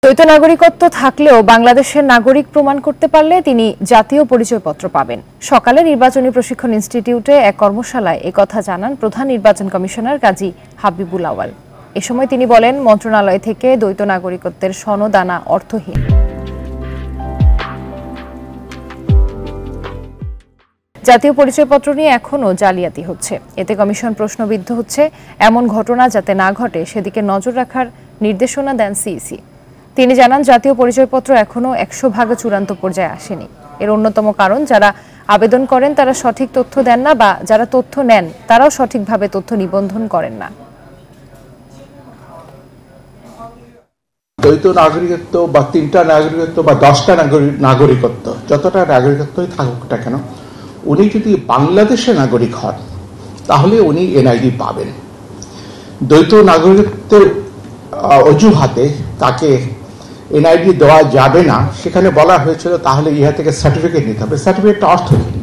দ্বৈত নাগরিকত্ব থাকলেও বাংলাদেশের নাগরিক প্রমাণ করতে পারলে তিনি জাতীয় পরিচয়পত্র পাবেন। সকালে নির্বাচনী প্রশিক্ষণ ইনস্টিটিউটে এক কর্মশালায় একথা জানান প্রধান নির্বাচন কমিশনার কাজী হাবিবুল আওয়াল। এ সময় তিনি বলেন, মন্ত্রণালয় থেকে দ্বৈত নাগরিকত্বের সনদ আনা অর্থহীন। জাতীয় পরিচয়পত্র নিয়ে এখনও জালিয়াতি হচ্ছে। এতে কমিশন প্রশ্নবিদ্ধ হচ্ছে। এমন ঘটনা যাতে না ঘটে সেদিকে নজর রাখার নির্দেশনা দেন সিইসি। তিনি জানান, জাতীয় পরিচয়পত্র এখনও 100% চূড়ান্ত পর্যায়ে আসেনি। এর অন্যতম কারণ, যারা আবেদন করেন তারা সঠিক তথ্য দেন না, বা যারা তথ্য নেন তারাও সঠিকভাবে তথ্য নিবন্ধন করেন না। দ্বৈত নাগরিকত্ব বা 3টা নাগরিকত্ব বা 10টা নাগরিকত্ব, যতটা নাগরিকত্বই থাকুক না কেন, উনি যদি বাংলাদেশের নাগরিক হন তাহলে উনি এনআইডি পাবেন। দ্বৈত নাগরিকত্বের অজুহাতে তাকে এনআইডি দেওয়া যাবে না, সেখানে বলা হয়েছিল তাহলে ইহা থেকে সার্টিফিকেট নিতে হবে। সার্টিফিকেটটা অর্থহীন।